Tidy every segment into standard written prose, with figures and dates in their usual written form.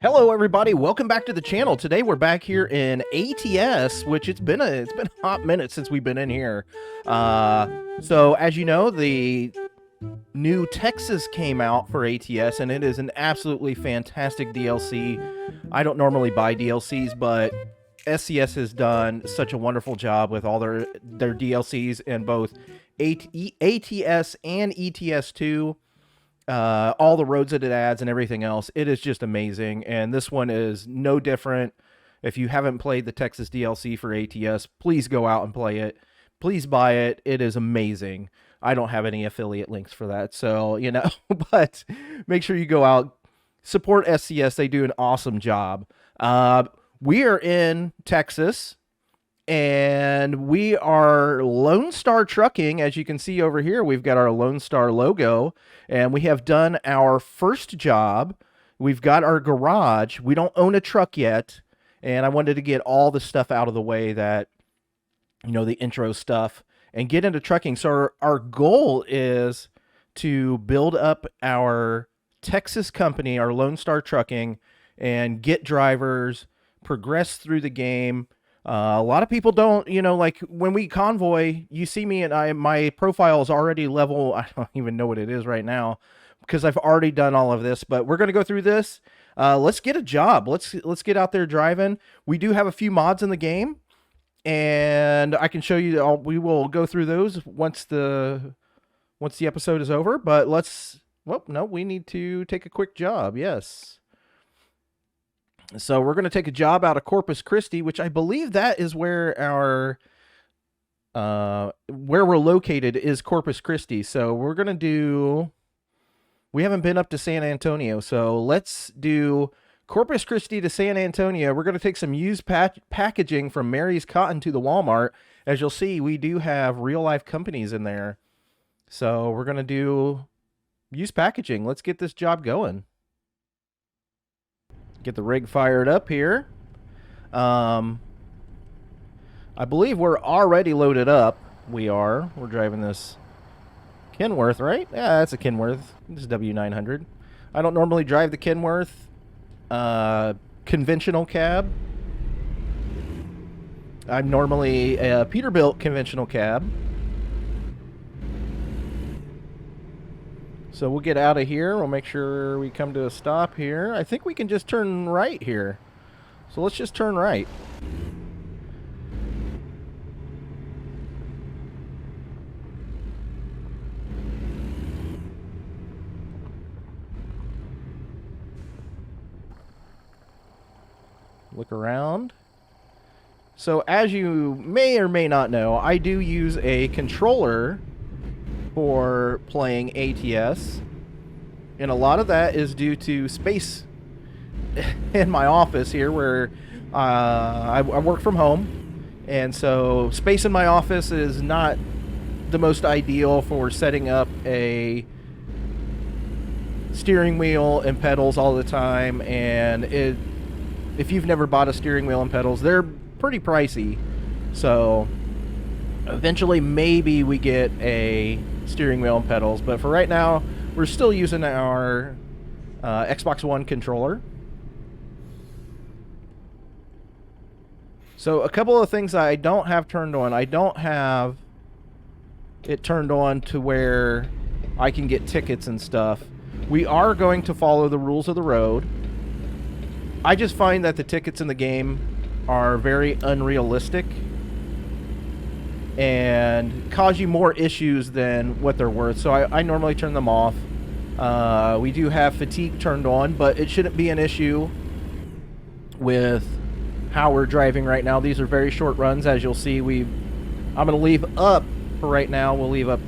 Hello, everybody. Welcome back to the channel. Today we're back here in ATS, which it's been a hot minute since we've been in here. So as you know, the new Texas came out for ATS, and it is an absolutely fantastic DLC. I don't normally buy DLCs, but SCS has done such a wonderful job with all their DLCs in both ATS and ETS2. All the roads that it adds and everything else. It is just amazing, and this one is no different. If you haven't played the Texas DLC for ATS, please go out and play it. Please buy it. It is amazing. I don't have any affiliate links for that, so, but make sure you go out, support SCS. They do an awesome job. We are in Texas, and we are Lone Star Trucking. As you can see over here, we've got our Lone Star logo, and we have done our first job. We've got our garage. We don't own a truck yet, and I wanted to get all the stuff out of the way, that, the intro stuff, and get into trucking. So our goal is to build up our Texas company, our Lone Star Trucking, and get drivers, progress through the game. A lot of people don't, like when we convoy, you see me and my profile is already level. I don't even know what it is right now because I've already done all of this, but we're going to go through this. Let's get a job. Let's get out there driving. We do have a few mods in the game, and I can show you. We will go through those once the episode is over, but we need to take a quick job. Yes. So we're going to take a job out of Corpus Christi, which I believe that is where where we're located is Corpus Christi. So we're going to we haven't been up to San Antonio, so let's do Corpus Christi to San Antonio. We're going to take some used packaging from Mary's Cotton to the Walmart. As you'll see, we do have real life companies in there. So we're going to do used packaging. Let's get this job going. Get the rig fired up here. I believe we're already loaded up. We're driving this Kenworth, right? Yeah, that's a Kenworth. This is W900. I don't normally drive the Kenworth. Conventional cab. I'm normally a Peterbilt conventional cab. So we'll get out of here. We'll make sure we come to a stop here. I think we can just turn right here. So let's just turn right. Look around. So as you may or may not know, I do use a controller for playing ATS, and a lot of that is due to space in my office here, where I work from home, and so space in my office is not the most ideal for setting up a steering wheel and pedals all the time. And if you've never bought a steering wheel and pedals, they're pretty pricey. So eventually maybe we get a steering wheel and pedals, but for right now we're still using our Xbox One controller. So a couple of things I don't have turned on. I don't have it turned on to where I can get tickets and stuff. We are going to follow the rules of the road. I just find that the tickets in the game are very unrealistic and cause you more issues than what they're worth. So I normally turn them off. We do have fatigue turned on, but it shouldn't be an issue with how we're driving right now. These are very short runs. As you'll see, I'm going to leave up for right now. We'll leave up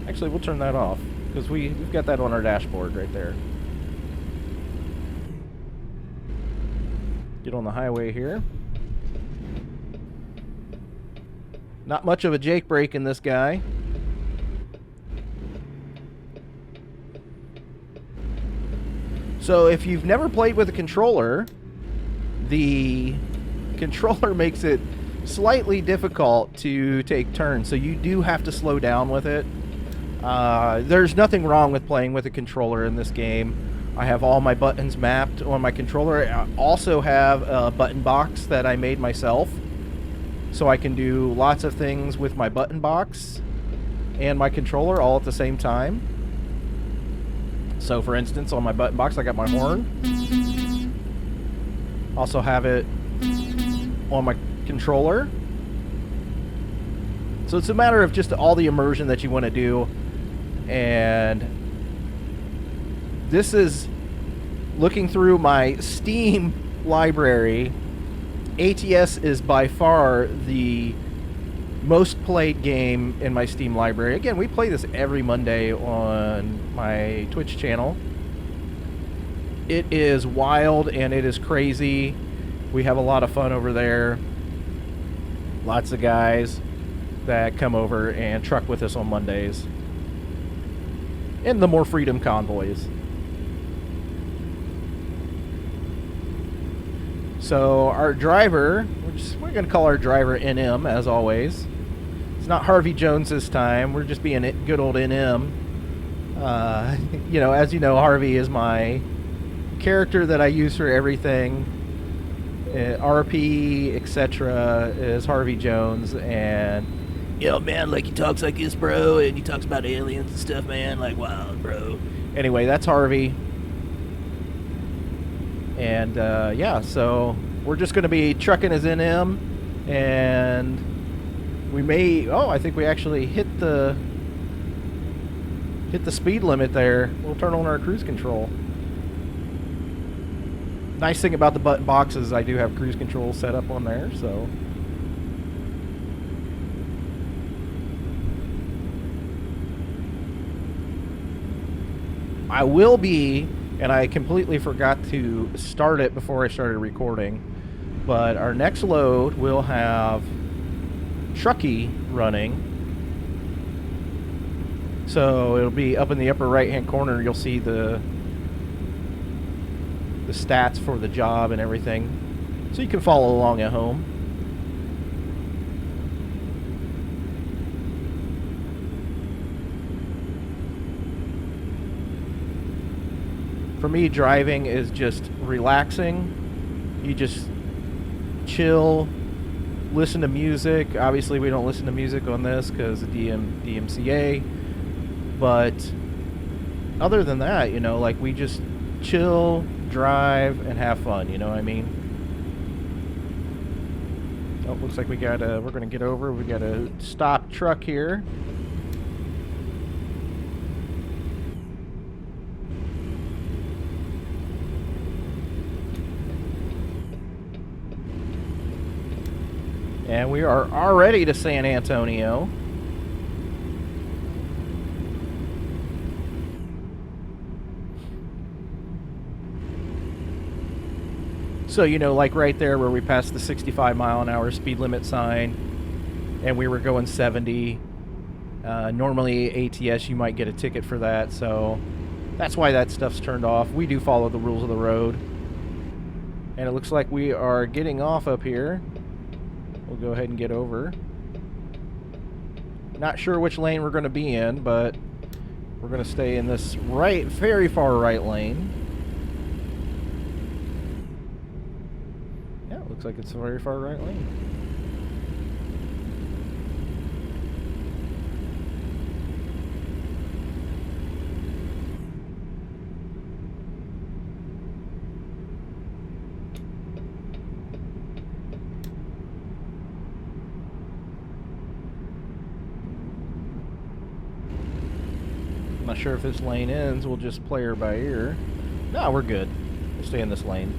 actually, we'll turn that off because we've got that on our dashboard right there. Get on the highway here. Not much of a Jake brake in this guy. So if you've never played with a controller, the controller makes it slightly difficult to take turns. So you do have to slow down with it. There's nothing wrong with playing with a controller in this game. I have all my buttons mapped on my controller. I also have a button box that I made myself, so I can do lots of things with my button box and my controller all at the same time. So for instance, on my button box I got my horn. Also have it on my controller. So it's a matter of just all the immersion that you want to do. And this is looking through my Steam library. ATS is by far the most played game in my Steam library. Again, we play this every Monday on my Twitch channel. It is wild and it is crazy. We have a lot of fun over there. Lots of guys that come over and truck with us on Mondays. And the More Freedom convoys. So our driver, we're going to call our driver NM as always. It's not Harvey Jones this time. We're just being good old NM. You know, as you know, Harvey is my character that I use for everything. RP, etc. is Harvey Jones, and yo, man, like he talks like this, bro, and he talks about aliens and stuff, man, like wild, bro. Anyway, that's Harvey. And yeah, so we're just going to be trucking as NM, and we may, I think we actually hit the speed limit there. We'll turn on our cruise control. Nice thing about the button box is I do have cruise control set up on there, so I will be, and I completely forgot to start it before I started recording, but our next load will have Truckee running. So it'll be up in the upper right hand corner. You'll see the stats for the job and everything, so you can follow along at home. For me, driving is just relaxing. You just chill, listen to music. Obviously, we don't listen to music on this because of DMCA. But other than that, you know, like we just chill, drive, and have fun. You know what I mean? Oh, looks like we're gonna get over. We got a stop truck here. And we are already to San Antonio. So, you know, like right there where we passed the 65-mile-an-hour speed limit sign and we were going 70. Normally, ATS, you might get a ticket for that, so that's why that stuff's turned off. We do follow the rules of the road. And it looks like we are getting off up here. We'll go ahead and get over. Not sure which lane we're going to be in, but we're going to stay in this very far right lane. Yeah, it looks like it's a very far right lane. Not sure if this lane ends. We'll just play her by ear. No, we're good. We'll stay in this lane.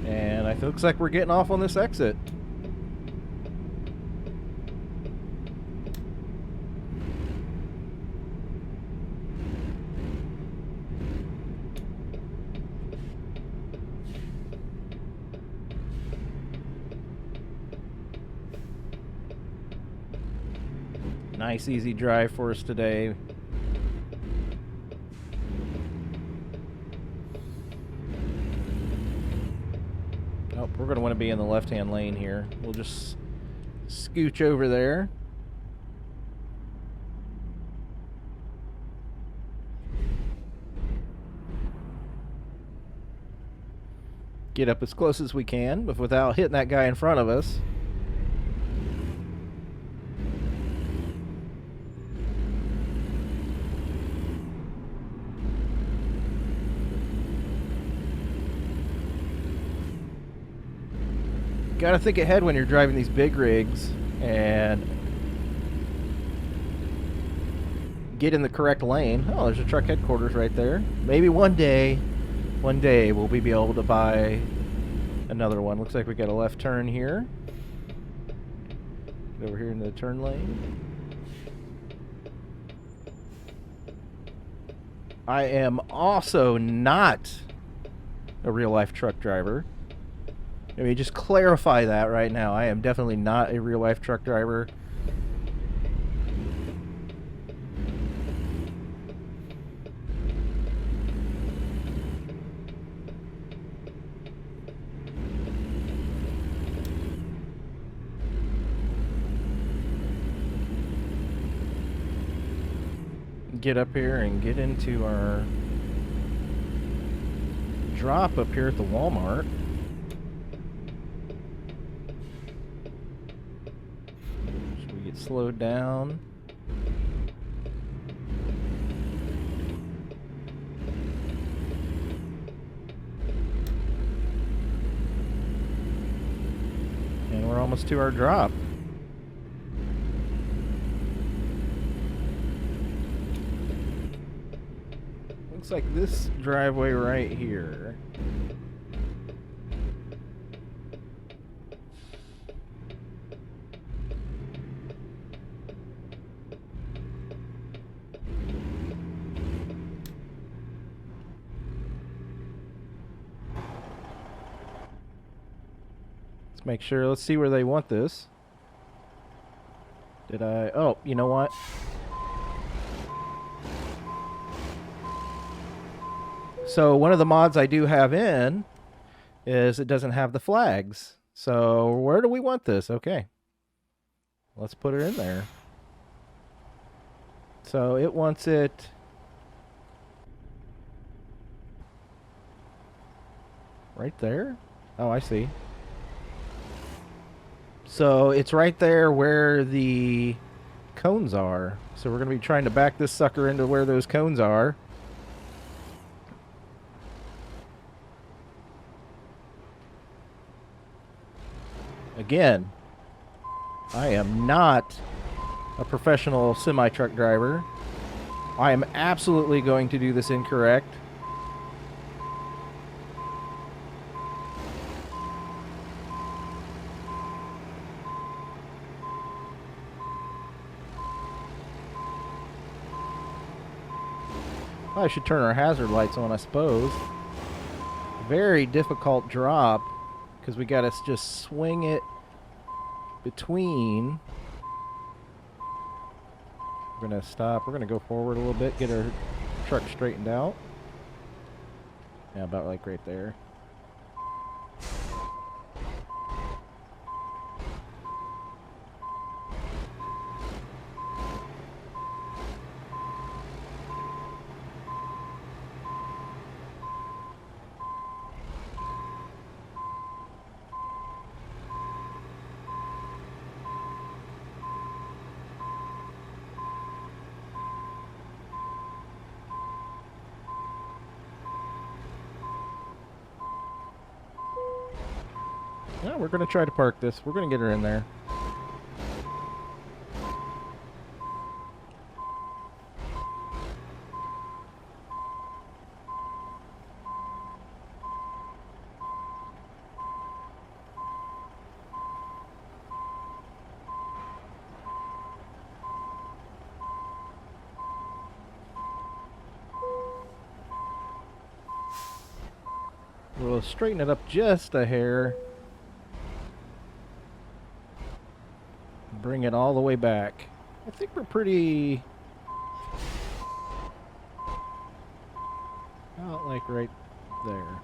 And it looks like we're getting off on this exit. Nice, easy drive for us today. Oh, we're going to want to be in the left-hand lane here. We'll just scooch over there. Get up as close as we can, but without hitting that guy in front of us. Gotta think ahead when you're driving these big rigs and get in the correct lane. Oh, there's a truck headquarters right there. Maybe one day we'll be able to buy another one. Looks like we got a left turn here. Get over here into the turn lane. I am also not a real-life truck driver. Let me just clarify that right now. I am definitely not a real-life truck driver. Get up here and get into our drop up here at the Walmart. Slowed down. And we're almost to our drop. Looks like this driveway right here. Make sure. Let's see where they want this. Did I? Oh, you know what? So one of the mods I do have in is it doesn't have the flags. So where do we want this? Okay. Let's put it in there. So it wants it right there. Oh, I see. So it's right there where the cones are. So we're going to be trying to back this sucker into where those cones are. Again, I am not a professional semi-truck driver. I am absolutely going to do this incorrect. I should turn our hazard lights on, I suppose. Very difficult drop because we got to just swing it between. We're going to stop. We're going to go forward a little bit, get our truck straightened out. Yeah, about like right there. Yeah, we're going to try to park this. We're going to get her in there. We'll straighten it up just a hair. Bring it all the way back. I think we're pretty... Not like right there.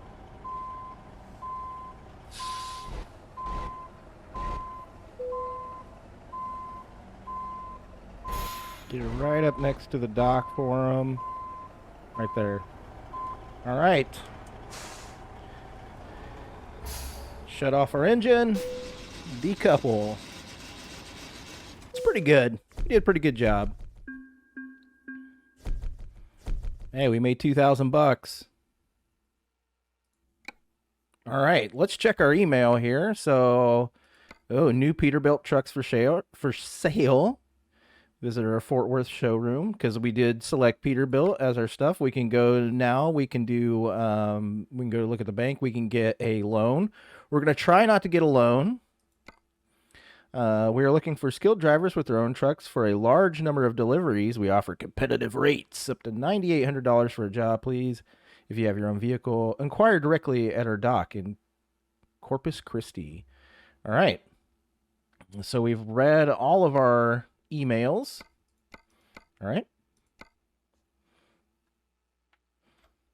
Get right up next to the dock for them. Right there. All right. Shut off our engine. Decouple. It's pretty good. We did a pretty good job. Hey, we made $2,000. All right, let's check our email here. So, new Peterbilt trucks for sale. Visit our Fort Worth showroom because we did select Peterbilt as our stuff. We can go now. We can do. We can go look at the bank. We can get a loan. We're gonna try not to get a loan. We are looking for skilled drivers with their own trucks for a large number of deliveries. We offer competitive rates up to $9,800 for a job, please. If you have your own vehicle, inquire directly at our dock in Corpus Christi. All right. So we've read all of our emails. All right.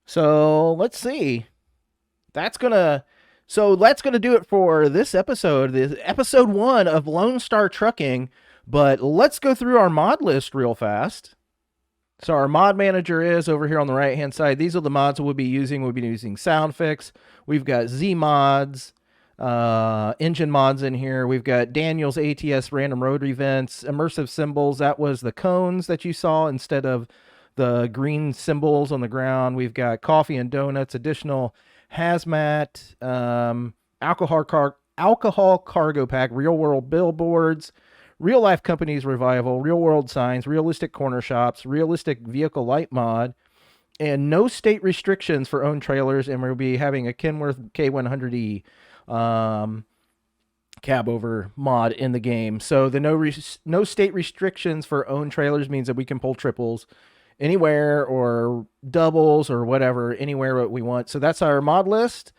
So let's see. That's going to do it for this episode. This episode 1 of Lone Star Trucking. But let's go through our mod list real fast. So our mod manager is over here on the right-hand side. These are the mods we'll be using. We'll be using SoundFix. We've got Z mods, engine mods in here. We've got Daniel's ATS random road events, immersive symbols. That was the cones that you saw instead of the green symbols on the ground. We've got coffee and donuts, additional hazmat, alcohol cargo pack, real world billboards, real life companies revival, real world signs, realistic corner shops, realistic vehicle light mod, and no state restrictions for owned trailers. And we'll be having a Kenworth K100E cab over mod in the game. So the no state restrictions for owned trailers means that we can pull triples anywhere or doubles or whatever, anywhere we want. So that's our mod list.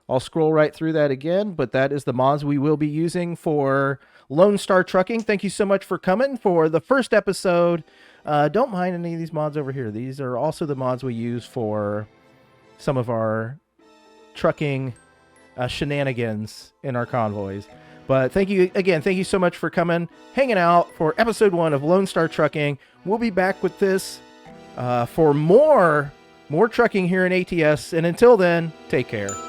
I'll scroll right through that again, but that is the mods we will be using for Lone Star Trucking. Thank you so much for coming for the first episode. Don't mind any of these mods over here. These are also the mods we use for some of our trucking shenanigans in our convoys. But thank you again. Thank you so much for coming, hanging out for episode 1 of Lone Star Trucking. We'll be back with this for more trucking here in ATS. And until then, take care.